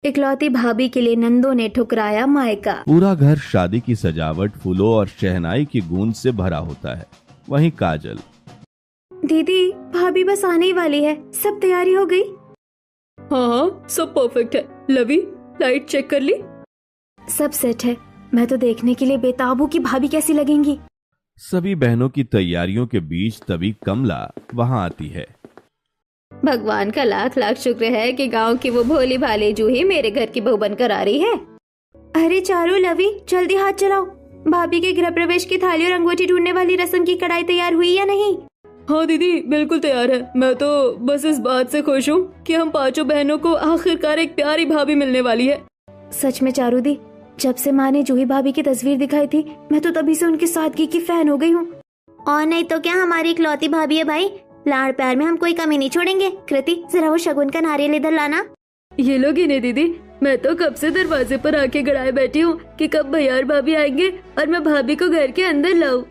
इकलौती भाभी के लिए नंदो ने ठुकराया मायका। पूरा घर शादी की सजावट, फूलों और शहनाई की गूंज से भरा होता है। वहीं काजल, दीदी भाभी बस आने ही वाली है, सब तैयारी हो गई? हाँ सब परफेक्ट है। लवी लाइट चेक कर ली? सब सेट है। मैं तो देखने के लिए बेताब हूँ कि भाभी कैसी लगेंगी। सभी बहनों की तैयारियों के बीच तभी कमला वहां आती है। भगवान का लाख लाख शुक्र है कि गांव की वो भोली भाली जूही मेरे घर की बहू बनकर आ रही है। अरे चारू, लवी जल्दी हाथ चलाओ। भाभी के गृह प्रवेश की थाली और अंगूठी ढूंढने वाली रस्म की कढ़ाई तैयार हुई या नहीं? हाँ दीदी बिल्कुल तैयार है। मैं तो बस इस बात से खुश हूँ कि हम पांचों बहनों को आखिरकार एक प्यारी भाभी मिलने वाली है। सच में चारू दी, जब से माँ ने जूही भाभी की तस्वीर दिखाई थी, मैं तो तभी से उनकी सादगी की फैन हो गई हूँ। और नहीं तो क्या, हमारी इकलौती भाभी है भाई। लाड़ प्यार में हम कोई कमी नहीं छोड़ेंगे। कृति जरा वो शगुन का नारियल इधर लाना। ये लोग ही नहीं दीदी, मैं तो कब से दरवाजे पर आके गड़ाए बैठी हूँ कि कब भैया और भाभी आएंगे और मैं भाभी को घर के अंदर लाऊं।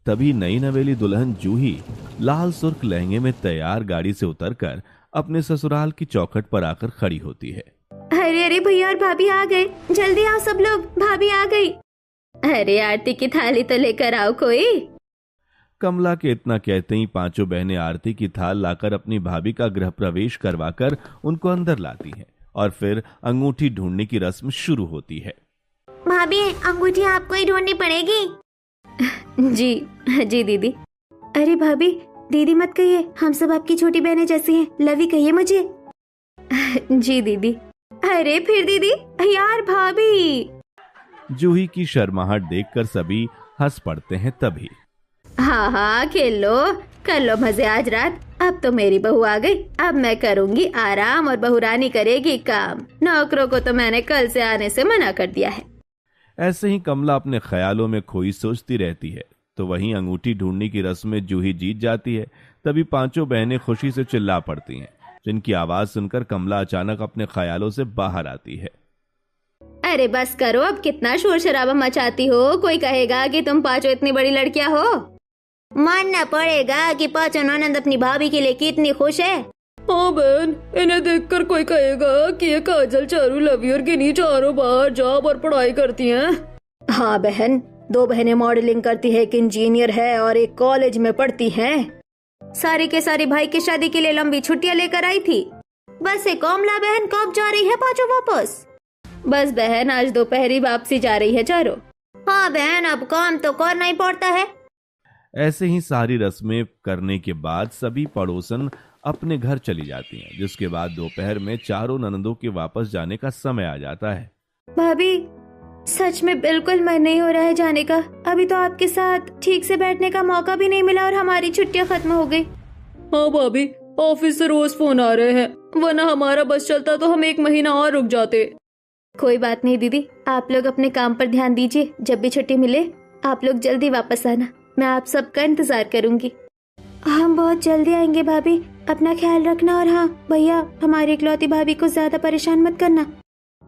तभी नई नवेली दुल्हन जूही लाल सुर्ख लहंगे में तैयार गाड़ी से उतरकर अपने ससुराल की चौखट पर आकर खड़ी होती है। अरे अरे भैया और भाभी आ गए, जल्दी आओ सब लोग, भाभी आ गई। अरे आरती की थाली तो लेकर आओ कोई। कमला के इतना कहते ही पांचों बहनें आरती की थाल लाकर अपनी भाभी का गृह प्रवेश करवाकर उनको अंदर लाती हैं और फिर अंगूठी ढूंढने की रस्म शुरू होती है। भाभी अंगूठी आपको ही ढूंढनी पड़ेगी। जी जी दीदी। अरे भाभी दीदी मत कहिए, हम सब आपकी छोटी बहनें जैसी हैं। लवी कहिए मुझे। जी दीदी। अरे फिर दीदी, यार भाभी। जूही की शर्माहट देखकर सभी हंस पड़ते हैं। तभी हाँ हाँ खेल लो, कर लो मजे आज रात। अब तो मेरी बहू आ गई, अब मैं करूंगी आराम और बहू रानी करेगी काम। नौकरों को तो मैंने कल से आने से मना कर दिया है। ऐसे ही कमला अपने ख्यालों में खोई सोचती रहती है। तो वहीं अंगूठी ढूंढने की रस्म में जूही जीत जाती है। तभी पांचों बहनें खुशी से चिल्ला पड़ती हैं, जिनकी आवाज सुनकर कमला अचानक अपने ख्यालों से बाहर आती है। अरे बस करो, अब कितना शोर शराबा मचाती हो। कोई कहेगा कि तुम पांचों इतनी बड़ी लड़कियां हो। मानना पड़ेगा कि पांचों ननद अपनी भाभी के लिए कितनी खुश है। हाँ बहन, इन्हें देखकर कोई कहेगा कि ये काजल, चारू, लवी और गिनी चारों बाहर जॉब और पढ़ाई करती हैं। हाँ बहन, दो बहनें मॉडलिंग करती है, एक इंजीनियर है और एक कॉलेज में पढ़ती हैं। सारी के सारी भाई की शादी के लिए लंबी छुट्टियां लेकर आई थी। बस एक कोमला बहन कब जा रही है पांचों वापस? बस बहन आज दोपहरी वापसी जा रही है चारों। हाँ बहन, अब काम तो करना ही पड़ता है। ऐसे ही सारी रस्में करने के बाद सभी पड़ोसन अपने घर चली जाती हैं, जिसके बाद दोपहर में चारों ननदों के वापस जाने का समय आ जाता है। भाभी सच में बिल्कुल मन नहीं हो रहा है जाने का। अभी तो आपके साथ ठीक से बैठने का मौका भी नहीं मिला और हमारी छुट्टियां खत्म हो गई। हाँ भाभी, ऑफिस से रोज फोन आ रहे हैं, वरना हमारा बस चलता तो हम 1 महीना और रुक जाते। कोई बात नहीं दीदी, आप लोग अपने काम पर ध्यान दीजिए। जब भी छुट्टी मिले आप लोग जल्दी वापस आना, मैं आप सबका इंतजार करूंगी। हम बहुत जल्दी आएंगे भाभी, अपना ख्याल रखना। और हाँ भैया, हमारी इकलौती भाभी को ज्यादा परेशान मत करना।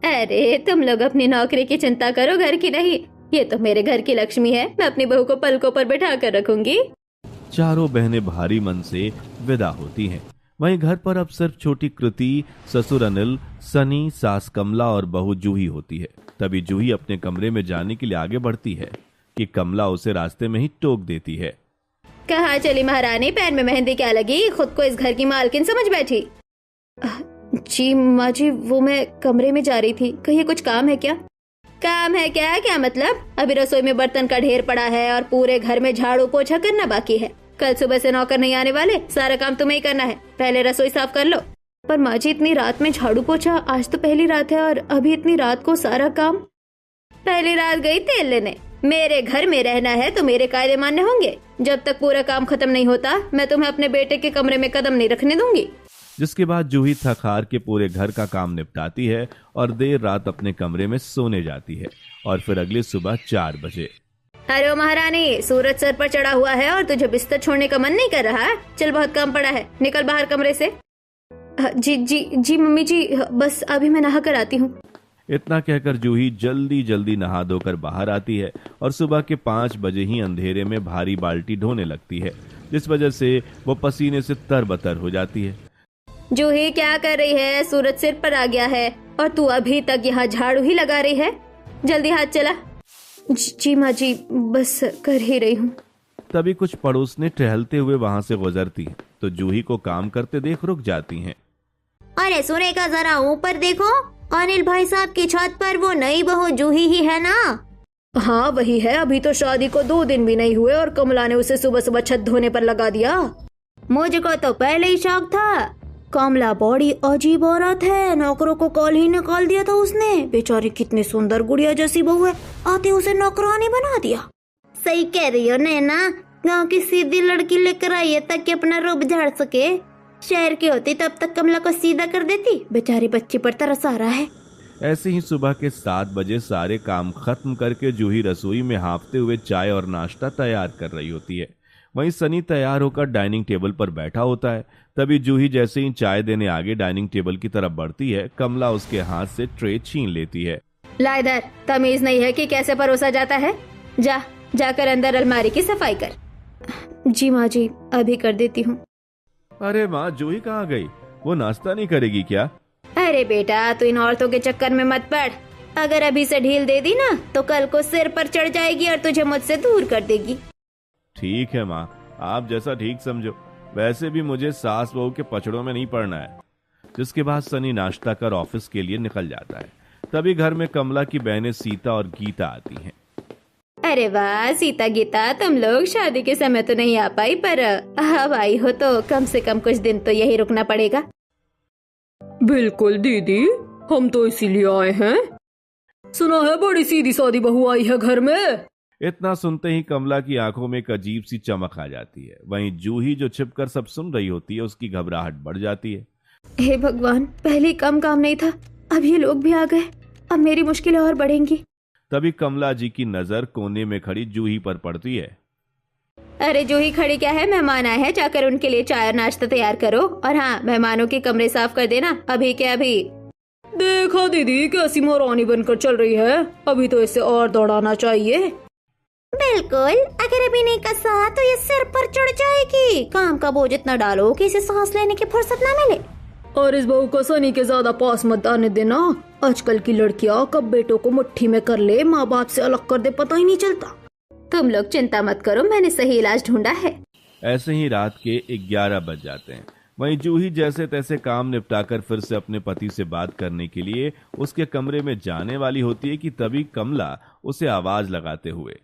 अरे तुम लोग अपनी नौकरी की चिंता करो, घर की नहीं। ये तो मेरे घर की लक्ष्मी है, मैं अपनी बहू को पलकों पर बैठा कर रखूंगी। चारों बहनें भारी मन से विदा होती हैं। वहीं घर पर अब सिर्फ छोटी कृति, ससुर अनिल, सनी, सास कमला और बहू जूही होती है। तभी जूही अपने कमरे में जाने के लिए आगे बढ़ती है कि कमला उसे रास्ते में ही टोक देती है। कहाँ चली महारानी, पैर में मेहंदी क्या लगी, खुद को इस घर की मालकिन समझ बैठी। जी माँ जी, वो मैं कमरे में जा रही थी। कहिए कुछ काम है क्या? काम है क्या? क्या मतलब? अभी रसोई में बर्तन का ढेर पड़ा है और पूरे घर में झाड़ू पोछा करना बाकी है। कल सुबह से नौकर नहीं आने वाले, सारा काम तुम्हें ही करना है। पहले रसोई साफ कर लो। पर माँ जी, इतनी रात में झाड़ू पोछा? आज तो पहली रात है और अभी इतनी रात को सारा काम। पहली रात गई तेल लेने। मेरे घर में रहना है तो मेरे कायदे मानने होंगे। जब तक पूरा काम खत्म नहीं होता मैं तुम्हें अपने बेटे के कमरे में कदम नहीं रखने दूंगी। जिसके बाद जूही थक हार के पूरे घर का काम निपटाती है और देर रात अपने कमरे में सोने जाती है। और फिर अगली सुबह 4 बजे। अरे ओ महारानी, सूरज सर पर चढ़ा हुआ है और तुझे बिस्तर छोड़ने का मन नहीं कर रहा? चल बहुत काम पड़ा है, निकल बाहर कमरे से। जी जी जी मम्मी जी, बस अभी मैं नहा कर आती हूँ। इतना कहकर जूही जल्दी जल्दी नहा धोकर बाहर आती है और सुबह के 5 बजे ही अंधेरे में भारी बाल्टी ढोने लगती है, जिस वजह से वो पसीने से तरबतर हो जाती है। जूही क्या कर रही है? सूरज सिर पर आ गया है। और तू अभी तक यहाँ झाड़ू ही लगा रही है। जल्दी हाथ चला। जी माँ जी, बस कर ही रही हूँ। तभी कुछ पड़ोसने टहलते हुए वहां से गुजरती हैं, तो जूही को काम करते देख रुक जाती हैं। अरे सुरेखा, जरा ऊपर देखो, अनिल भाई साहब की छत पर वो नई बहू जूही ही है ना? हाँ वही है। अभी तो शादी को 2 दिन भी नहीं हुए और कमला ने उसे सुबह सुबह छत धोने पर लगा दिया। मुझको तो पहले ही शौक था। कमला बड़ी अजीब औरत है, नौकरों को कॉल ही निकाल दिया था उसने। बेचारी कितनी सुंदर गुड़िया जैसी बहू है, आते उसे नौकरानी बना दिया। सही कह रही हो नैना, गांव की सीधी लड़की लेकर आई है ताकि अपना रूप झाड़ सके। शहर की होती तब तक कमला को सीधा कर देती। बेचारी बच्ची पर तरस आ रहा है। ऐसे ही सुबह के 7 बजे सारे काम खत्म करके जूही रसोई में हांफते हुए चाय और नाश्ता तैयार कर रही होती है। वहीं सनी तैयार होकर डाइनिंग टेबल पर बैठा होता है। तभी जूही जैसे ही चाय देने आगे डाइनिंग टेबल की तरफ बढ़ती है, कमला उसके हाथ से ट्रे छीन लेती है। ला इधर, तमीज नहीं है कि कैसे परोसा जाता है? जाकर अंदर अलमारी की सफाई कर। जी माँ जी, अभी कर देती हूँ। अरे माँ, जूही कहाँ गई? वो नाश्ता नहीं करेगी क्या? अरे बेटा, तू इन औरतों के चक्कर में मत पड़। अगर अभी से ढील दे दी ना तो कल को सिर पर चढ़ जाएगी और तुझे मुझसे दूर कर देगी। ठीक है माँ, आप जैसा ठीक समझो। वैसे भी मुझे सास बहू के पचड़ों में नहीं पड़ना है। जिसके बाद सनी नाश्ता कर ऑफिस के लिए निकल जाता है। तभी घर में कमला की बहनें सीता और गीता आती हैं। अरे वाह सीता गीता, तुम लोग शादी के समय तो नहीं आ पाई, पर अब आई हो तो कम से कम कुछ दिन तो यही रुकना पड़ेगा। बिल्कुल दीदी, हम तो इसीलिए आए हैं। सुना है बड़ी सीधी सादी बहू आई है घर में। इतना सुनते ही कमला की आंखों में एक अजीब सी चमक आ जाती है। वहीं जूही जो छिपकर सब सुन रही होती है, उसकी घबराहट बढ़ जाती है। हे भगवान, पहले कम काम नहीं था, अब ये लोग भी आ गए। अब मेरी मुश्किलें और बढ़ेंगी। तभी कमला जी की नजर कोने में खड़ी जूही पर पड़ती है। अरे जूही खड़ी क्या है, मेहमान आए हैं, जाकर उनके लिए चाय और नाश्ता तैयार करो। और हाँ, मेहमानों के कमरे साफ कर देना अभी के अभी। देखा दीदी कैसी महारानी बनकर चल रही है, अभी तो इसे और दौड़ाना चाहिए। बिल्कुल, अगर अभी नहीं कसा तो ये सिर पर चढ़ जाएगी। काम का बोझ इतना डालो कि इसे सांस लेने की फुर्सत ना मिले। और इस बहू को सनी के ज्यादा पास मत आने देना। आजकल की लड़कियां कब बेटों को मुट्ठी में कर ले, माँ बाप से अलग कर दे, पता ही नहीं चलता। तुम लोग चिंता मत करो, मैंने सही इलाज ढूंढा है। ऐसे ही रात के 11 बज जाते हैं। वहीं जूही जैसे तैसे काम निपटाकर फिर से अपने पति से बात करने के लिए उसके कमरे में जाने वाली होती है कि तभी कमला उसे आवाज लगाते हुए,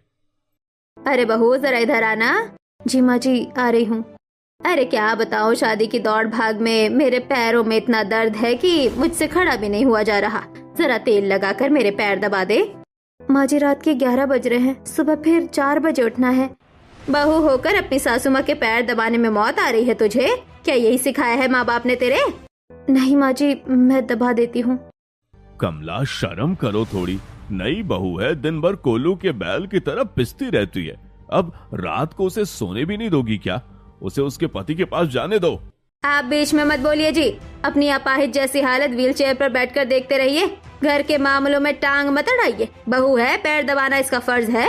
अरे बहू जरा इधर आना। जी माँ जी, आ रही हूँ। अरे क्या बताऊँ, शादी की दौड़ भाग में मेरे पैरों में इतना दर्द है कि मुझसे खड़ा भी नहीं हुआ जा रहा। जरा तेल लगाकर मेरे पैर दबा दे। माँ जी, रात के 11 बज रहे हैं, सुबह फिर 4 बजे उठना है। बहू होकर अपनी सासू माँ के पैर दबाने में मौत आ रही है तुझे? क्या यही सिखाया है माँ बाप ने तेरे? नहीं माँ जी, मैं दबा देती हूँ। कमला शर्म करो थोड़ी, नई बहू है, दिन भर कोल्हू के बैल की तरह पिसती रहती है। अब रात को उसे सोने भी नहीं दोगी क्या? उसे उसके पति के पास जाने दो। आप बीच में मत बोलिए जी। अपनी अपाहिज जैसी हालत व्हीलचेयर पर बैठकर देखते रहिए। घर के मामलों में टांग मत अड़ाइए। बहू है, पैर दबाना इसका फर्ज है।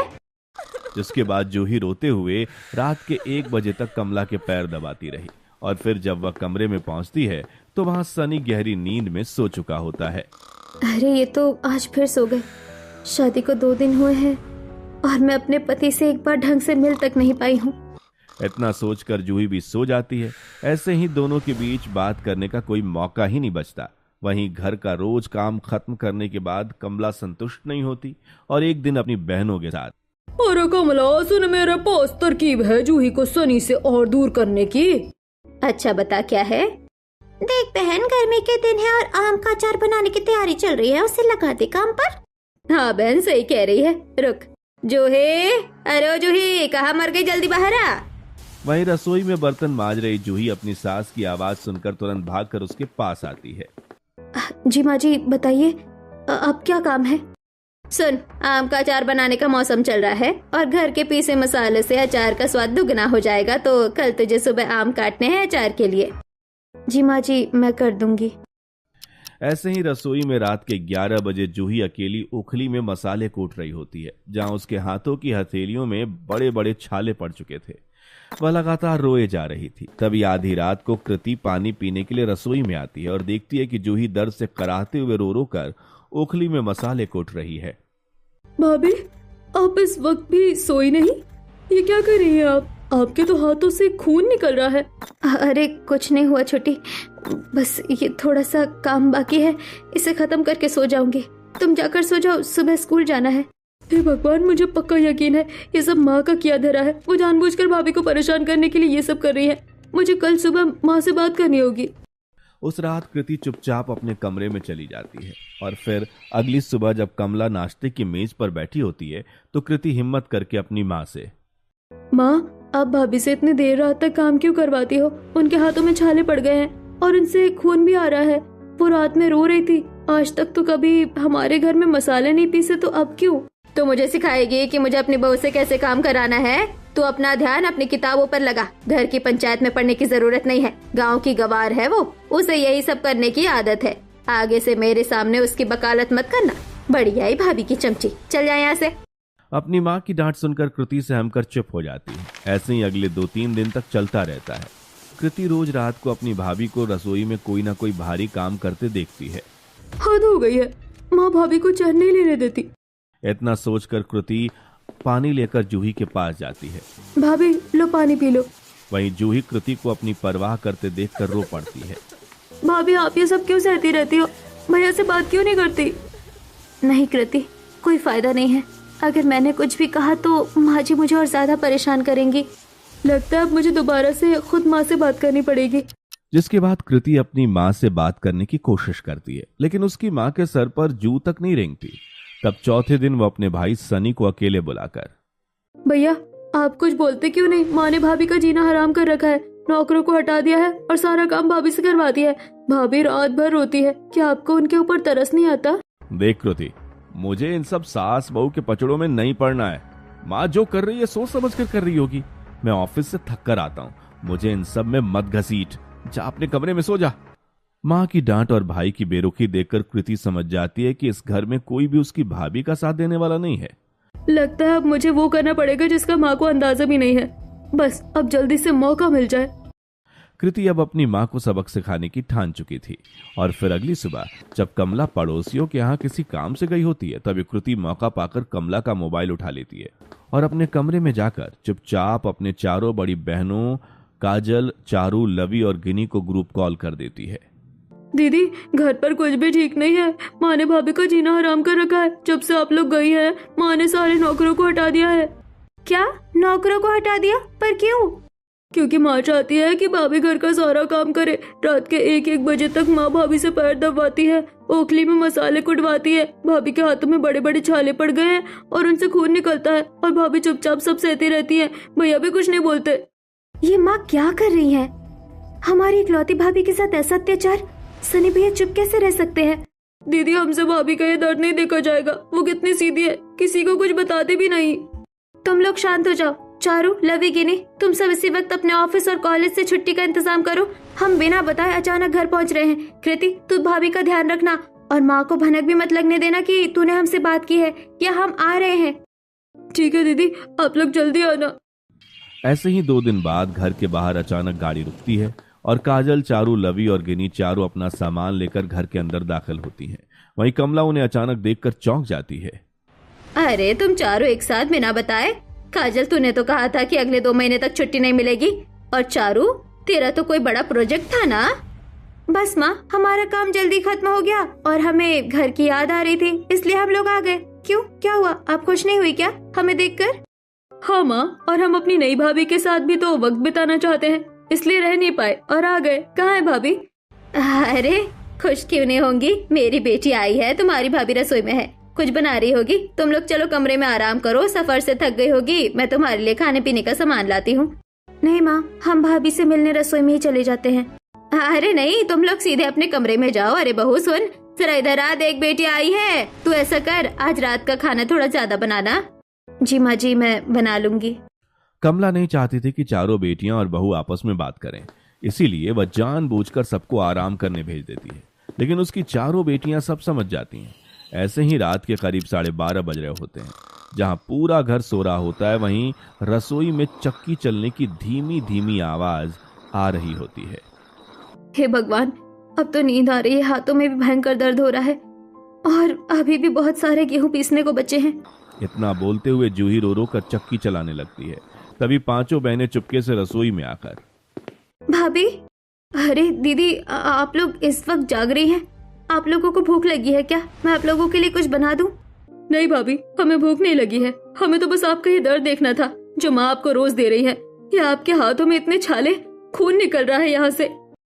जिसके बाद जूही रोते हुए रात के 1 बजे तक कमला के पैर दबाती रही। और फिर जब वह कमरे में पहुंचती है तो वहां सनी गहरी नींद में सो चुका होता है। अरे ये तो आज फिर सो गए। शादी को 2 दिन हुए हैं और मैं अपने पति से एक बार ढंग से मिल तक नहीं पाई हूँ। इतना सोचकर जूही भी सो जाती है। ऐसे ही दोनों के बीच बात करने का कोई मौका ही नहीं बचता। वहीं घर का रोज काम खत्म करने के बाद कमला संतुष्ट नहीं होती और एक दिन अपनी बहनों के साथ, अरे कमला सुन, मेरे पास तरकीब है जूही को सनी से और दूर करने की। अच्छा बता, क्या है? देख बहन, गर्मी के दिन है और आम का अचार बनाने की तैयारी चल रही है, उसे लगा दे काम पर। हाँ बहन, सही कह रही है। रुक जूही, अरे जूही कहाँ मर गई, जल्दी बाहर आ। वहीं रसोई में बर्तन मांज रही जूही अपनी सास की आवाज सुनकर तुरंत भागकर उसके पास आती है। जी माँ जी, बताइए अब क्या काम है? सुन, आम का अचार बनाने का मौसम चल रहा है और घर के पीसे मसाले से अचार का स्वाद दुगना हो जाएगा, तो कल तुझे सुबह आम काटने हैं अचार के लिए। जी माँ जी, मैं कर दूंगी। ऐसे ही रसोई में रात के 11 बजे जूही अकेली उखली में मसाले कूट रही होती है, जहां उसके हाथों की हथेलियों में बड़े बड़े छाले पड़ चुके थे। वह लगातार रोए जा रही थी। तभी आधी रात को कृति पानी पीने के लिए रसोई में आती है और देखती है कि जूही दर्द से कराहते हुए रो रो कर ओखली में मसाले कूट रही है। भाभी, आप इस वक्त भी सोई नहीं? ये क्या कर रही हैं आप? आपके तो हाथों से खून निकल रहा है। अरे कुछ नहीं हुआ छोटी, बस ये थोड़ा सा काम बाकी है, इसे खत्म करके सो जाऊंगी। तुम जाकर सो जाओ, सुबह स्कूल जाना है। हे भगवान, मुझे पक्का यकीन है ये सब माँ का किया धरा है। वो जानबूझकर भाभी को परेशान करने के लिए ये सब कर रही है। मुझे कल सुबह माँ से बात करनी होगी। उस रात कृति चुपचाप अपने कमरे में चली जाती है और फिर अगली सुबह जब कमला नाश्ते की मेज पर बैठी होती है तो कृति हिम्मत करके अपनी माँ से, माँ, आप भाभी से इतनी देर रात तक काम क्यों करवाती हो? उनके हाथों में छाले पड़ गए हैं और उनसे खून भी आ रहा है। वो रात में रो रही थी। आज तक तो कभी हमारे घर में मसाले नहीं पीसे, तो अब क्यों? तो मुझे सिखाएगी कि मुझे अपनी बहू से कैसे काम कराना है? तू अपना ध्यान अपनी किताबों पर लगा। घर की पंचायत में पढ़ने की जरूरत नहीं है। गांव की गवार है वो, उसे यही सब करने की आदत है। आगे से मेरे सामने उसकी वकालत मत करना। बढ़िया ही भाभी की चमची, चल जाए यहाँ से। अपनी माँ की डांट सुनकर कृति सहमकर चुप हो जाती है। ऐसे ही अगले 2-3 दिन तक चलता रहता है। कृति रोज रात को अपनी भाभी को रसोई में कोई ना कोई भारी काम करते देखती है। हद हो गई है, माँ भाभी को चैन नहीं लेने देती। इतना सोचकर कृति पानी लेकर जूही के पास जाती है। भाभी, लो पानी पी लो। वहीं जूही कृति को अपनी परवाह करते देखकर रो पड़ती है। भाभी, आप ये सब क्यों सहती रहती हो? भैया से बात क्यों नहीं करती? नहीं कृति, कोई फायदा नहीं है। अगर मैंने कुछ भी कहा तो माँ जी मुझे और ज्यादा परेशान करेंगी। लगता है अब मुझे दोबारा से खुद माँ से बात करनी पड़ेगी। जिसके बाद कृति अपनी माँ से बात करने की कोशिश करती है, लेकिन उसकी माँ के सर पर जू तक नहीं रेंगती। तब चौथे दिन वो अपने भाई सनी को अकेले बुलाकर, भैया, आप कुछ बोलते क्यों नहीं? माँ ने भाभी का जीना हराम कर रखा है, नौकरों को हटा दिया है और सारा काम भाभी से करवा दिया है। भाभी रात भर रोती है। क्या आपको उनके ऊपर तरस नहीं आता? देख कृति, मुझे इन सब सास बहू के पचड़ों में नहीं पड़ना है। माँ जो कर रही है सोच समझ कर रही होगी। मैं ऑफिस से थक कर आता हूँ, मुझे इन सब में मत घसीट। जा अपने कमरे में सो जा। माँ की डांट और भाई की बेरुखी देखकर कृति समझ जाती है कि इस घर में कोई भी उसकी भाभी का साथ देने वाला नहीं है। लगता है अब मुझे वो करना पड़ेगा जिसका माँ को अंदाजा भी नहीं है। बस अब जल्दी से मौका मिल जाए। कृति अब अपनी माँ को सबक सिखाने की ठान चुकी थी। और फिर अगली सुबह जब कमला पड़ोसियों के यहाँ किसी काम से गई होती है, तभी कृति मौका पाकर कमला का मोबाइल उठा लेती है और अपने कमरे में जाकर चुपचाप अपने चारों बड़ी बहनों काजल, चारू, लवी और गिनी को ग्रुप कॉल कर देती है। दीदी, घर पर कुछ भी ठीक नहीं है। माँ ने भाभी का जीना हराम कर रखा है। जब से आप लोग गई हैं, माँ ने सारे नौकरों को हटा दिया है। क्या? नौकरों को हटा दिया? पर क्यों? क्योंकि माँ चाहती है कि भाभी घर का सारा काम करे। रात के 1-1 बजे तक माँ भाभी से पैर दबाती है, ओखली में मसाले कुटवाती है। भाभी के हाथों में बड़े बड़े छाले पड़ गए हैं और उनसे खून निकलता है और भाभी चुपचाप सब सहती रहती है। भैया भी कुछ नहीं बोलते। ये माँ क्या कर रही है? हमारी इकलौती भाभी के साथ ऐसा अत्याचार? सनी भैया चुप कैसे रह सकते हैं? दीदी, हमसे भाभी का ये दर्द नहीं देखा जाएगा। वो कितनी सीधी है, किसी को कुछ बताती भी नहीं। तुम लोग शांत हो जाओ। चारू, लवी, गिनी, तुम सब इसी वक्त अपने ऑफिस और कॉलेज से छुट्टी का इंतजाम करो। हम बिना बताए अचानक घर पहुंच रहे हैं। कृति, तू भाभी का ध्यान रखना और माँ को भनक भी मत लगने देना कि तूने हमसे बात की है या हम आ रहे हैं। ठीक है दीदी, आप लोग जल्दी आना। ऐसे ही 2 दिन बाद घर के बाहर अचानक गाड़ी रुकती है और काजल, चारू, लवी और गिनी चारों अपना सामान लेकर घर के अंदर दाखिल होती हैं। वहीं कमला उन्हें अचानक देखकर चौंक जाती है। अरे तुम चारों एक साथ बिना बताए? काजल, तूने तो कहा था कि अगले 2 महीने तक छुट्टी नहीं मिलेगी। और चारू, तेरा तो कोई बड़ा प्रोजेक्ट था ना? बस माँ, हमारा काम जल्दी खत्म हो गया और हमें घर की याद आ रही थी, इसलिए हम लोग आ गए। क्यों, क्या हुआ? आप खुश नहीं हुई क्या हमें देखकर? हाँ माँ, और हम अपनी नई भाभी के साथ भी तो वक्त बिताना चाहते हैं, इसलिए रह नहीं पाए और आ गए। कहाँ है भाभी? अरे खुश क्यों नहीं होंगी? मेरी बेटी आई है, तुम्हारी भाभी रसोई में है, कुछ बना रही होगी। तुम लोग चलो कमरे में आराम करो, सफर से थक गई होगी। मैं तुम्हारे लिए खाने पीने का सामान लाती हूँ। नहीं माँ, हम भाभी से मिलने रसोई में ही चले जाते हैं। अरे नहीं, तुम लोग सीधे अपने कमरे में जाओ। अरे बहू सुन, जरा इधर आ, देख बेटी आई है। तू ऐसा कर, आज रात का खाना थोड़ा ज्यादा बनाना। जी माँ जी, मैं बना लूंगी। कमला नहीं चाहती थी कि चारों बेटियां और बहू आपस में बात करें, इसीलिए वह जानबूझकर सबको आराम करने भेज देती है। लेकिन उसकी चारों बेटियां सब समझ जाती हैं। ऐसे ही रात के करीब 12:30 बज रहे होते हैं जहां पूरा घर सो रहा होता है, वहीं रसोई में चक्की चलने की धीमी धीमी आवाज आ रही होती है। हे भगवान, अब तो नींद आ रही है, हाथों में भी भयंकर दर्द हो रहा है और अभी भी बहुत सारे गेहूं पीसने को बचे हैं। इतना बोलते हुए जूही रो रो कर चक्की चलाने लगती है। तभी पांचों बहनें चुपके से रसोई में आकर, भाभी, अरे दीदी, आप लोग इस वक्त जाग रही हैं? आप लोगों को भूख लगी है क्या? मैं आप लोगों के लिए कुछ बना दूं? नहीं भाभी, हमें भूख नहीं लगी है। हमें तो बस आपका ये दर्द देखना था जो माँ आपको रोज दे रही है। ये आपके हाथों में इतने छाले, खून निकल रहा है यहाँ से।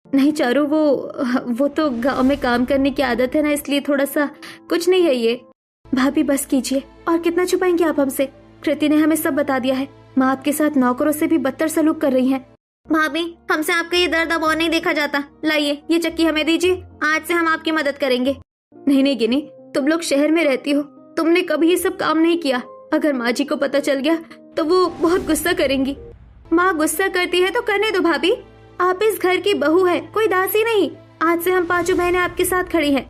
नहीं चारू, वो तो गांव में काम करने की आदत है ना, इसलिए थोड़ा सा, कुछ नहीं है ये। भाभी बस कीजिए, और कितना छुपाएंगे आप हमसे? कृति ने हमें सब बता दिया है। माँ आपके साथ नौकरों से भी बदतर सलूक कर रही है। भाभी, हमसे आपका ये दर्द अब और नहीं देखा जाता। लाइए ये चक्की हमें दीजिए, आज से हम आपकी मदद करेंगे। नहीं नहीं गिनी, तुम लोग शहर में रहती हो, तुमने कभी ये सब काम नहीं किया। अगर माँ जी को पता चल गया तो वो बहुत गुस्सा करेंगी। माँ गुस्सा करती है तो करने दो भाभी, आप इस घर की बहू है, कोई दासी नहीं। आज से हम पांचों बहनें आपके साथ खड़ी हैं।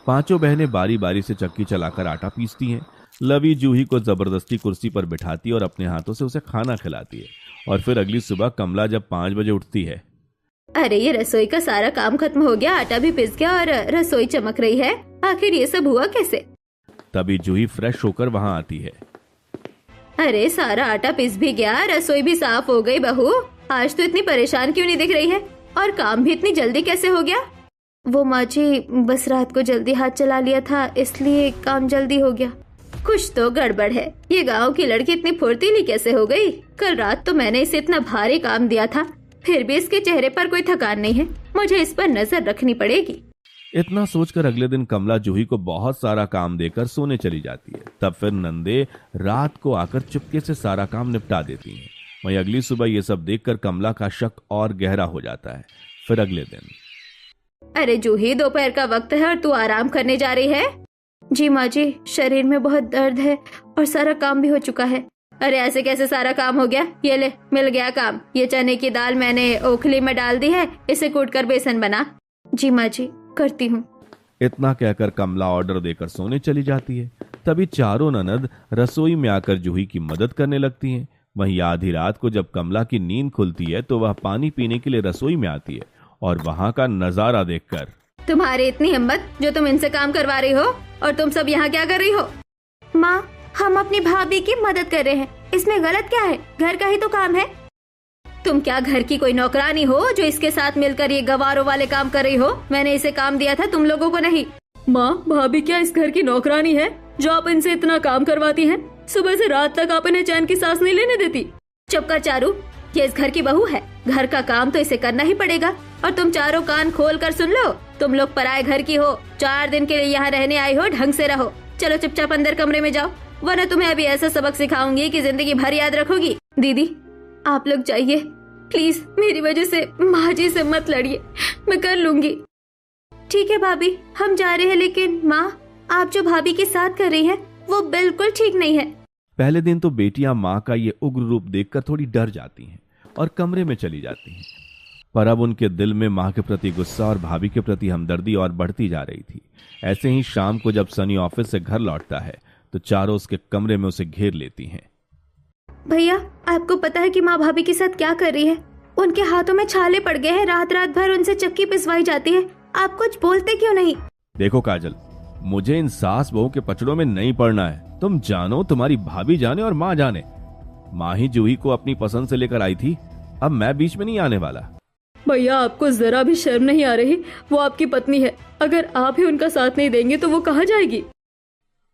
पांचों बहनें बारी बारी से चक्की चलाकर आटा पीसती हैं। लवी जूही को जबरदस्ती कुर्सी पर बिठाती और अपने हाथों से उसे खाना खिलाती है। और फिर अगली सुबह कमला जब 5 बजे उठती है, अरे ये रसोई का सारा काम खत्म हो गया, आटा भी पिस गया और रसोई चमक रही है। आखिर ये सब हुआ कैसे? तभी जूही फ्रेश होकर वहां आती है। अरे सारा आटा पिस भी गया, रसोई भी साफ हो गई। बहू, आज तो इतनी परेशान क्यों नहीं दिख रही है? और काम भी इतनी जल्दी कैसे हो गया? वो माँ जी, बस रात को जल्दी हाथ चला लिया था, इसलिए काम जल्दी हो गया। कुछ तो गड़बड़ है। ये गांव की लड़की इतनी फुर्तीली कैसे हो गई? कल रात तो मैंने इसे इतना भारी काम दिया था, फिर भी इसके चेहरे पर कोई थकान नहीं है। मुझे इस पर नजर रखनी पड़ेगी। इतना सोचकर अगले दिन कमला जूही को बहुत सारा काम देकर सोने चली जाती है। तब फिर नंदे रात को आकर चुपके से सारा काम निपटा देती हैं। वहीं अगली सुबह ये सब देखकर कमला का शक और गहरा हो जाता है। फिर अगले दिन, अरे जूही, दोपहर का वक्त है और तू आराम करने जा रही है? जी माँ जी, शरीर में बहुत दर्द है और सारा काम भी हो चुका है। अरे ऐसे कैसे सारा काम हो गया? ये ले, मिल गया काम। ये चने की दाल मैंने ओखली में डाल दी है, इसे कूटकर बेसन बना। जी माँ जी, करती हूँ। इतना कहकर कमला ऑर्डर देकर सोने चली जाती है। तभी चारों ननद रसोई में आकर जूही की मदद करने लगती हैं। वहीं आधी रात को जब कमला की नींद खुलती है तो वह पानी पीने के लिए रसोई में आती है और वहां का नजारा देखकर, तुम्हारी इतनी हिम्मत जो तुम इनसे काम करवा रही हो, और तुम सब यहाँ क्या कर रही हो? माँ, हम अपनी भाभी की मदद कर रहे हैं, इसमें गलत क्या है? घर का ही तो काम है। तुम क्या घर की कोई नौकरानी हो जो इसके साथ मिलकर ये गवारों वाले काम कर रही हो? मैंने इसे काम दिया था, तुम लोगों को नहीं। माँ, भाभी क्या इस घर की नौकरानी है जो आप इनसे इतना काम करवाती हैं? सुबह से रात तक आप इन्हें चैन की सांस नहीं लेने देती। चुप कर चारू, ये इस घर की बहू है, घर का काम तो इसे करना ही पड़ेगा। और तुम चारों कान खोल कर सुन लो, तुम लोग पराए घर की हो, 4 दिन के लिए यहाँ रहने आई हो, ढंग से रहो। चलो चुपचाप अंदर कमरे में जाओ, वरना तुम्हें अभी ऐसा सबक सिखाऊंगी कि जिंदगी भर याद रखोगी। दीदी, आप लोग जाइए प्लीज, मेरी वजह से माँ जी से मत लड़िए, मैं कर लूंगी। ठीक है भाभी, हम जा रहे हैं, लेकिन माँ, आप जो भाभी के साथ कर रही हैं वो बिल्कुल ठीक नहीं है। पहले दिन तो बेटियां माँ का ये उग्र रूप देखकर थोड़ी डर जाती हैं और कमरे में चली जाती हैं। पर अब उनके दिल में माँ के प्रति गुस्सा और भाभी के प्रति हमदर्दी और बढ़ती जा रही थी। ऐसे ही शाम को जब सनी ऑफिस से घर लौटता है तो चारों उसके कमरे में उसे घेर लेती हैं। भैया, आपको पता है कि माँ भाभी के साथ क्या कर रही है? उनके हाथों में छाले पड़ गए हैं, रात रात भर उनसे चक्की पिसवाई जाती है। आप कुछ बोलते क्यों नहीं? देखो काजल, मुझे इन सास बहू के पचड़ों में नहीं पड़ना है। तुम जानो, तुम्हारी भाभी जाने और माँ जाने। माँ ही जूही को अपनी पसंद से लेकर आई थी, अब मैं बीच में नहीं आने वाला। भैया, आपको जरा भी शर्म नहीं आ रही? वो आपकी पत्नी है, अगर आप ही उनका साथ नहीं देंगे तो वो कहाँ जाएगी?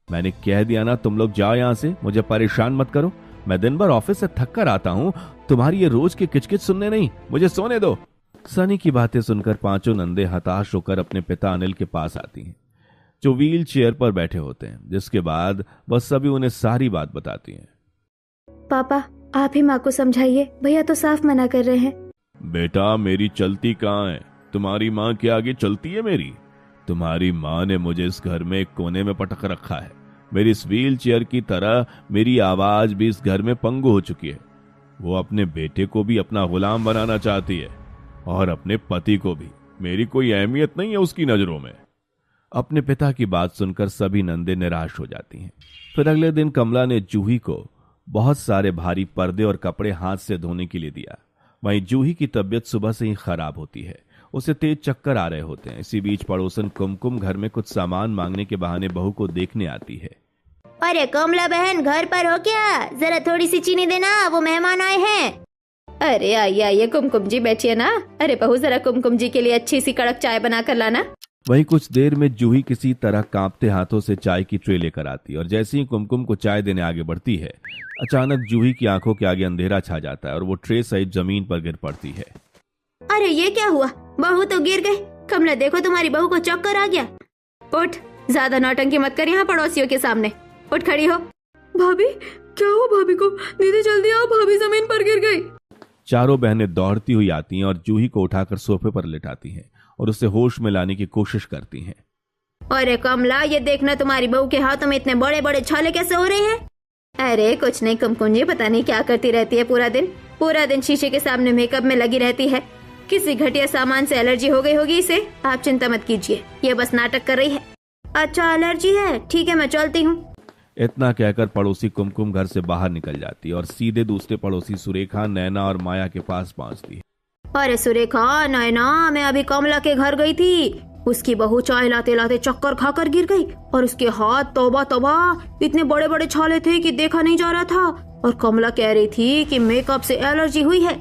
मैंने कह दिया ना, तुम लोग जाओ यहाँ से, मुझे परेशान मत करो। मैं दिन भर ऑफिस से थक कर आता हूँ, तुम्हारी ये रोज की किचकिच सुनने नहीं, मुझे सोने दो। सनी की बातें सुनकर पांचों नंदे हताश होकर अपने पिता अनिल के पास आती हैं, जो व्हील चेयर पर बैठे होते हैं। जिसके बाद वह सभी उन्हें सारी बात बताती हैं। पापा, आप ही माँ को समझाइए, भैया तो साफ मना कर रहे हैं। बेटा, मेरी चलती कहाँ है? तुम्हारी माँ के आगे चलती है मेरी? तुम्हारी माँ ने मुझे इस घर में एक कोने में पटक रखा है। मेरी इस व्हील चेयर की तरह मेरी आवाज भी इस घर में पंगु हो चुकी है। वो अपने बेटे को भी अपना गुलाम बनाना चाहती है और अपने पति को भी। मेरी कोई अहमियत नहीं है उसकी नजरों में। अपने पिता की बात सुनकर सभी नंदे निराश हो जाती हैं। फिर अगले दिन कमला ने जूही को बहुत सारे भारी पर्दे और कपड़े हाथ से धोने के लिए दिया। वहीं जूही की तबीयत सुबह से ही खराब होती है, उसे तेज चक्कर आ रहे होते हैं। इसी बीच पड़ोसन कुमकुम घर में कुछ सामान मांगने के बहाने बहू को देखने आती है। अरे कमला बहन, घर पर हो क्या? जरा थोड़ी सी चीनी देना, वो मेहमान आए हैं। अरे आइए आइए कुमकुम जी, बैठिए ना। अरे बहू, जरा कुमकुम जी के लिए अच्छी सी कड़क चाय बना कर लाना। वहीं कुछ देर में जूही किसी तरह कांपते हाथों से चाय की ट्रे लेकर आती है और जैसे ही कुमकुम को चाय देने आगे बढ़ती है, अचानक जूही की आंखों के आगे अंधेरा छा जाता है और वो ट्रे सहित जमीन पर गिर पड़ती है। अरे ये क्या हुआ? बहू तो गिर गई। कमला देखो, तुम्हारी बहू को चक्कर आ गया। उठ, ज्यादा नौटंकी मत कर यहाँ पड़ोसियों के सामने। उठ खड़ी हो। भाभी, क्या हुआ भाभी को? दीदी जल्दी आओ, भाभी जमीन पर गिर गई। चारों बहनें दौड़ती हुई आती हैं और जूही को उठाकर सोफे पर लिटाती हैं और उसे होश में लाने की कोशिश करती हैं। अरे कमला, ये देखना तुम्हारी बहू के हाथों में इतने बड़े बड़े छाले कैसे हो रहे हैं? अरे कुछ नहीं कुमकुम जी, पता नहीं क्या करती रहती है पूरा दिन शीशे के सामने मेकअप में लगी रहती है। किसी घटिया सामान से एलर्जी हो गई होगी इसे। आप चिंता मत कीजिए, ये बस नाटक कर रही है। अच्छा एलर्जी है, ठीक है मैं चलती हूँ। इतना कहकर पड़ोसी कुमकुम घर से बाहर निकल जाती है और सीधे दूसरे पड़ोसी सुरेखा, नैना और माया के पास पहुंचती है। अरे सुरेखा, नैना, मैं अभी कमला के घर गई थी। उसकी बहू चाय लाते लाते चक्कर खाकर गिर गई और उसके हाथ तौबा तौबा इतने बड़े बड़े छाले थे कि देखा नहीं जा रहा था। और कमला कह रही थी कि मेकअप से एलर्जी हुई है।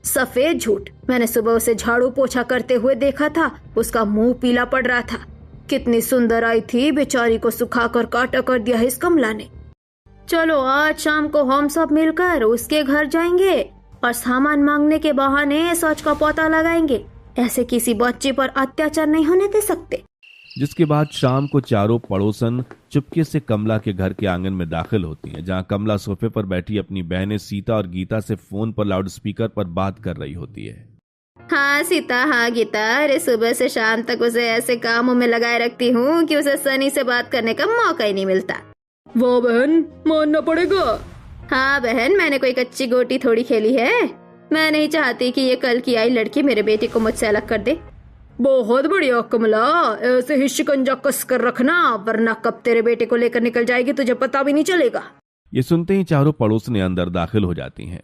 सफेद झूठ। मैंने सुबह उसे झाड़ू पोछा करते हुए देखा था, उसका मुंह पीला पड़ रहा था। कितनी सुंदर आई थी, बेचारी को सुखाकर काटा कर दिया इस कमला ने। चलो आज शाम को हम सब मिलकर उसके घर जाएंगे और सामान मांगने के बहाने सच का पता लगाएंगे। ऐसे किसी बच्चे पर अत्याचार नहीं होने दे सकते। जिसके बाद शाम को चारों पड़ोसन चुपके से कमला के घर के आंगन में दाखिल होती हैं, जहां कमला सोफे पर बैठी अपनी बहनें सीता और गीता से फोन पर लाउडस्पीकर पर बात कर रही होती है। हाँ सीता, हाँ गीता, अरे सुबह से शाम तक उसे ऐसे कामों में लगाए रखती हूँ कि उसे सनी से बात करने का मौका ही नहीं मिलता। वो बहन, मानना पड़ेगा। हाँ बहन, मैंने कोई कच्ची गोटी थोड़ी खेली है। मैं नहीं चाहती कि ये कल की आई लड़की मेरे बेटे को मुझसे अलग कर दे। बहुत बढ़िया कमला, ऐसे ही शिकंजा कस कर रखना, वरना कब तेरे बेटे को लेकर निकल जाएगी तुझे पता भी नहीं चलेगा। ये सुनते ही चारों पड़ोसने अंदर दाखिल हो जाती हैं।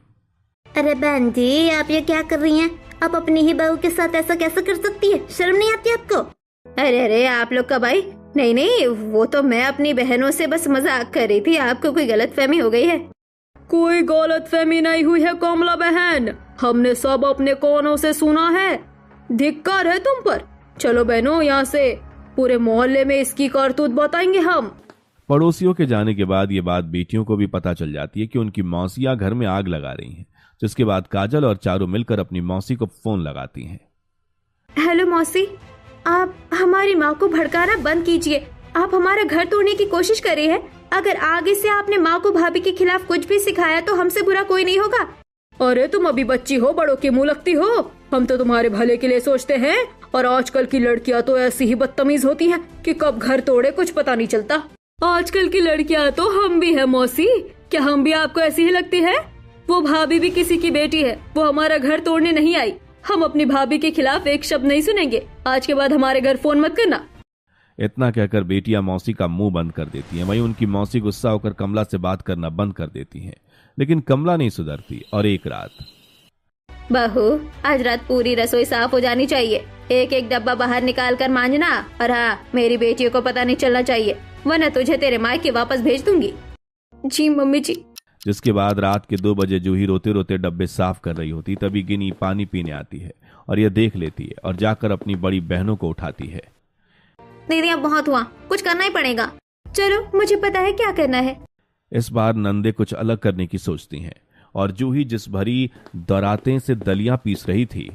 अरे बहन जी, आप ये क्या कर रही हैं? आप अपनी ही बहू के साथ ऐसा कैसे कर सकती है? शर्म नहीं आती आपको? अरे आप लोग कब आई? नहीं, वो तो मैं अपनी बहनों से बस मजाक कर रही थी। आपको कोई गलतफहमी हो गई है? कोई गलतफहमी नहीं हुई है कमला बहन, हमने सब अपने कानों से सुना है। धिक्कार है तुम पर। चलो बहनों, यहाँ से पूरे मोहल्ले में इसकी करतूत बताएंगे हम। पड़ोसियों के जाने के बाद ये बात बेटियों को भी पता चल जाती है कि उनकी मौसियां घर में आग लगा रही हैं। जिसके बाद काजल और चारू मिलकर अपनी मौसी को फोन लगाती हैं। हेलो मौसी, आप हमारी माँ को भड़काना बंद कीजिए। आप हमारा घर तोड़ने की कोशिश कर रही है। अगर आगे से आपने माँ को भाभी के खिलाफ कुछ भी सिखाया तो हमसे बुरा कोई नहीं होगा। अरे तुम अभी बच्ची हो, बड़ों की मुंह लगती हो। हम तो तुम्हारे भले के लिए सोचते हैं, और आजकल की लड़कियां तो ऐसी ही बदतमीज होती हैं कि कब घर तोड़े कुछ पता नहीं चलता। आजकल की लड़कियां तो हम भी है मौसी, क्या हम भी आपको ऐसी ही लगती है? वो भाभी भी किसी की बेटी है, वो हमारा घर तोड़ने नहीं आई। हम अपनी भाभी के खिलाफ एक शब्द नहीं सुनेंगे। आज के बाद हमारे घर फोन मत करना। इतना कहकर बेटियां मौसी का मुंह बंद कर देती हैं। वहीं उनकी मौसी गुस्सा होकर कमला से बात करना बंद कर देती हैं, लेकिन कमला नहीं सुधरती और एक रात। बहू, आज रात पूरी रसोई साफ हो जानी चाहिए। एक एक डब्बा बाहर निकाल कर मांजना, और हाँ, मेरी बेटियों को पता नहीं चलना चाहिए, वरना तुझे तेरे मायके वापस भेज दूंगी। जी मम्मी जी। जिसके बाद रात के 2 बजे जूही रोते रोते डब्बे साफ कर रही होती, तभी गिनी पानी पीने आती है और यह देख लेती है और जाकर अपनी बड़ी बहनों को उठाती है। दीदी अब बहुत हुआ, कुछ करना ही पड़ेगा। चलो, मुझे पता है क्या करना है। इस बार नंदे कुछ अलग करने की सोचती हैं और जूही जिस भरी दराते से दलियां पीस रही थी,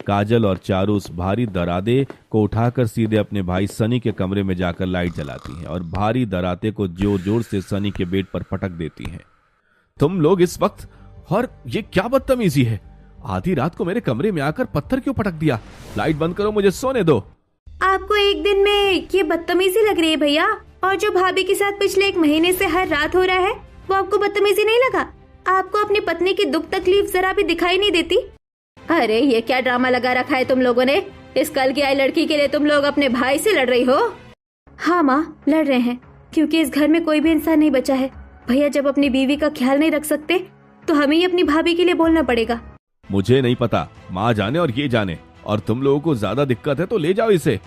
काजल और चारू उस भारी दरादे को उठाकर सीधे अपने भाई सनी के कमरे में जाकर लाइट जलाती हैं और भारी दराते को जोर जोर से सनी के बेड पर पटक देती हैं। तुम लोग इस वक्त, और ये क्या बदतमीजी है? आधी रात को मेरे कमरे में आकर पत्थर क्यों पटक दिया? लाइट बंद करो, मुझे सोने दो। आपको एक दिन में ये बदतमीजी लग रही है भैया? और जो भाभी के साथ पिछले 1 महीने से हर रात हो रहा है, वो आपको बदतमीजी नहीं लगा? आपको अपनी पत्नी की दुख तकलीफ जरा भी दिखाई नहीं देती? अरे ये क्या ड्रामा लगा रखा है तुम लोगों ने? इस कल की आई लड़की के लिए तुम लोग अपने भाई से लड़ रही हो? हाँ माँ, लड़ रहे हैं क्योंकि इस घर में कोई भी इंसान नहीं बचा है। भैया जब अपनी बीवी का ख्याल नहीं रख सकते तो हमें ही अपनी भाभी के लिए बोलना पड़ेगा। मुझे नहीं पता, माँ जाने और ये जाने, और तुम लोगों को ज्यादा दिक्कत है तो ले जाओ इसे।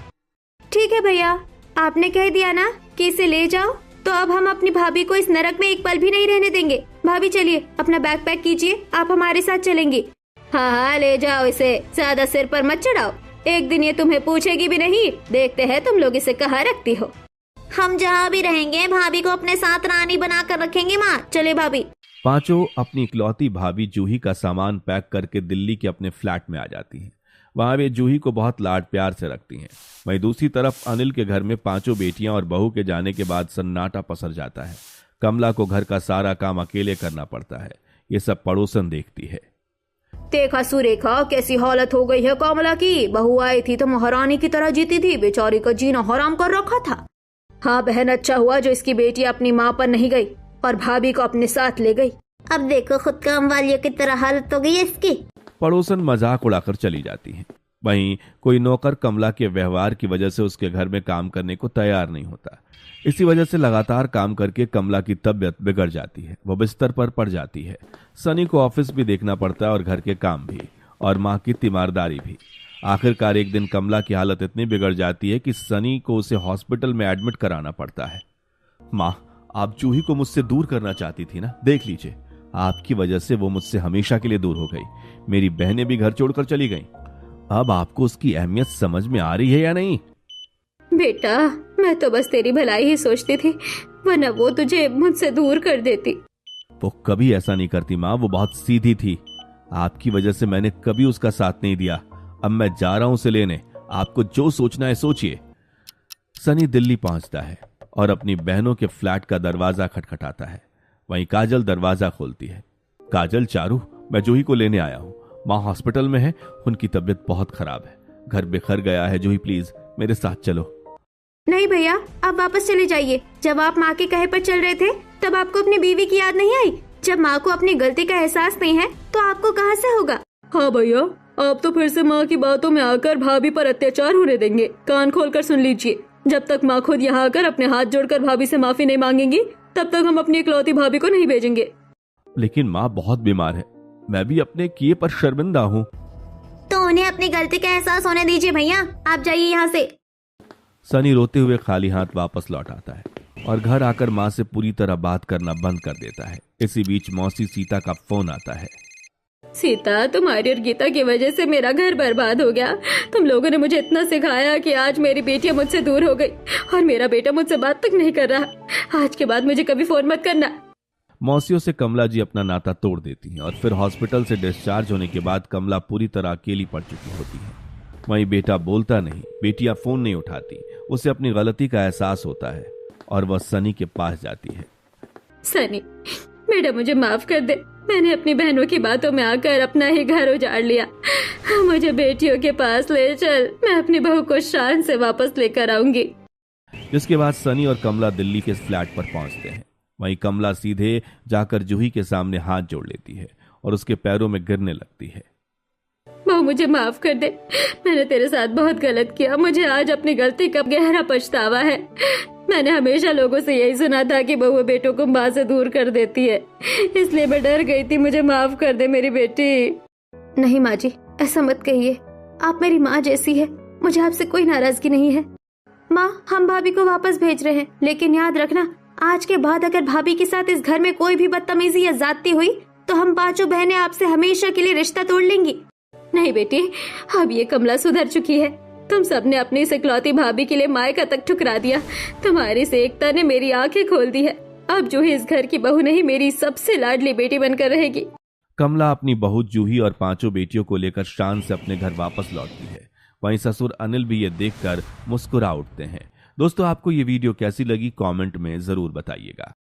ठीक है भैया, आपने कह दिया ना कि इसे ले जाओ, तो अब हम अपनी भाभी को इस नरक में एक पल भी नहीं रहने देंगे। भाभी चलिए अपना बैग पैक कीजिए, आप हमारे साथ चलेंगी। हाँ हाँ ले जाओ इसे, ज्यादा सिर पर मत चढ़ाओ, एक दिन ये तुम्हें पूछेगी भी नहीं। देखते हैं तुम लोग इसे कहाँ रखती हो। हम जहाँ भी रहेंगे भाभी को अपने साथ रानी बना कर रखेंगे माँ। चले भाभी। पांचों अपनी इकलौती भाभी जूही का सामान पैक करके दिल्ली के अपने फ्लैट में आ जाती हैं। वहां वे जूही को बहुत लाड प्यार से रखती हैं। वहीं दूसरी तरफ अनिल के घर में पांचों बेटियां और बहू के जाने के बाद सन्नाटा पसर जाता है। कमला को घर का सारा काम अकेले करना पड़ता है। ये सब पड़ोसन देखती है। देखा सुरेखा कैसी हालत हो गई है कमला की। बहू आई थी तो महारानी की तरह जीती थी, बेचारी का जीना हराम कर रखा था। हाँ बहन, अच्छा हुआ जो इसकी बेटी अपनी माँ पर नहीं गई और भाभी को अपने साथ ले गई। अब देखो खुद काम वालियों की तरह हालत हो गई है इसकी। पड़ोसन मजाक उड़ाकर चली जाती हैं। वहीं कोई नौकर कमला के व्यवहार की वजह से उसके घर में काम करने को तैयार नहीं होता। इसी वजह से लगातार काम करके कमला की तबीयत बिगड़ जाती है। वो बिस्तर पर पड़ जाती है। सनी को ऑफिस भी देखना पड़ता है और घर के काम भी, और माँ की तीमारदारी भी। आखिरकार एक दिन कमला की हालत इतनी बिगड़ जाती है कि सनी को उसे हॉस्पिटल में एडमिट कराना पड़ता है। माँ, आप जूही को मुझसे दूर करना चाहती थी ना, देख लीजिए आपकी वजह से वो मुझसे हमेशा के लिए दूर हो गई। मेरी बहनें भी घर छोड़कर चली गईं। अब आपको उसकी अहमियत समझ में आ रही है या नहीं? बेटा मैं तो बस तेरी भलाई ही सोचती थी, वरना वो तुझे मुझसे दूर कर देती। वो कभी ऐसा नहीं करती माँ, वो बहुत सीधी थी। आपकी वजह से मैंने कभी उसका साथ नहीं दिया। अब मैं जा रहा हूं उसे लेने, आपको जो सोचना है सोचिए। सनी दिल्ली पहुंचता है और अपनी बहनों के फ्लैट का दरवाजा खटखटाता है। वहीं काजल दरवाजा खोलती है। काजल, चारू, मैं जूही को लेने आया हूं। माँ हॉस्पिटल में है, उनकी तबीयत बहुत खराब है, घर बिखर गया है। जूही प्लीज मेरे साथ चलो। नहीं भैया, आप वापस चले जाइए। जब आप माँ के कहे पर चल रहे थे तब आपको अपनी बीवी की याद नहीं आई? जब माँ को अपनी गलती का एहसास नहीं है तो आपको कहाँ से होगा? हाँ भैया, आप तो फिर से माँ की बातों में आकर भाभी पर अत्याचार होने देंगे। कान खोलकर सुन लीजिए, जब तक माँ खुद यहाँ आकर अपने हाथ जोड़कर भाभी से माफी नहीं मांगेंगी तब तक हम अपनी इकलौती भाभी को नहीं भेजेंगे। लेकिन माँ बहुत बीमार है, मैं भी अपने किए पर शर्मिंदा हूँ। तो उन्हें अपनी गलती का एहसास होने दीजिए भैया, आप जाइए यहाँ से। सनी रोते हुए खाली हाथ वापस लौट आता है और घर आकर माँ से पूरी तरह बात करना बंद कर देता है। इसी बीच मौसी सीता का फोन आता है। सीता, तुम्हारी और गीता की वजह से मेरा घर बर्बाद हो गया। तुम लोगों ने मुझे इतना सिखाया कि आज मेरी बेटियां मुझसे दूर हो गई और मेरा बेटा मुझसे बात तक नहीं कर रहा। आज के बाद मुझे कभी फोन मत करना। मौसियों से कमला जी अपना नाता तोड़ देती हैं और फिर हॉस्पिटल से डिस्चार्ज होने के बाद कमला पूरी तरह अकेली पड़ चुकी होती है। वहीं बेटा बोलता नहीं, बेटियां फोन नहीं उठाती। उसे अपनी गलती का एहसास होता है और वह सनी के पास जाती है। सनी बेटा, मुझे माफ कर दे। मैंने अपनी बहनों की बातों में आकर अपना ही घर उजाड़ लिया। मुझे बेटियों के पास ले चल, मैं अपनी बहू को शान से वापस लेकर आऊंगी। जिसके बाद सनी और कमला दिल्ली के फ्लैट पर पहुंचते हैं। वहीं कमला सीधे जाकर जूही के सामने हाथ जोड़ लेती है और उसके पैरों में गिरने लगती है। बहू, मुझे माफ कर दे, मैंने तेरे साथ बहुत गलत किया। मुझे आज अपनी गलती का गहरा पछतावा है। मैंने हमेशा लोगों से यही सुना था कि बहू बेटों को माँ से दूर कर देती है, इसलिए मैं डर गई थी। मुझे माफ कर दे मेरी बेटी। नहीं माँ जी, ऐसा मत कहिए, आप मेरी माँ जैसी है, मुझे आपसे कोई नाराजगी नहीं है। माँ, हम भाभी को वापस भेज रहे हैं, लेकिन याद रखना आज के बाद अगर भाभी के साथ इस घर में कोई भी बदतमीजी या ज्यादती हुई तो हम पांचों बहनें आपसे हमेशा के लिए रिश्ता तोड़ लेंगी। नहीं बेटी, अब ये कमला सुधर चुकी है। तुम सबने अपनी इस इकलौती भाभी के लिए मायका तक ठुकरा दिया। तुम्हारी इस एकता ने मेरी आंखें खोल दी है। अब जूही इस घर की बहू नहीं, मेरी सबसे लाडली बेटी बनकर रहेगी। कमला अपनी बहू जूही और पांचों बेटियों को लेकर शान से अपने घर वापस लौटती है। वहीं ससुर अनिल भी ये देखकर मुस्कुरा उठते हैं। दोस्तों, आपको ये वीडियो कैसी लगी कमेंट में जरूर बताइएगा।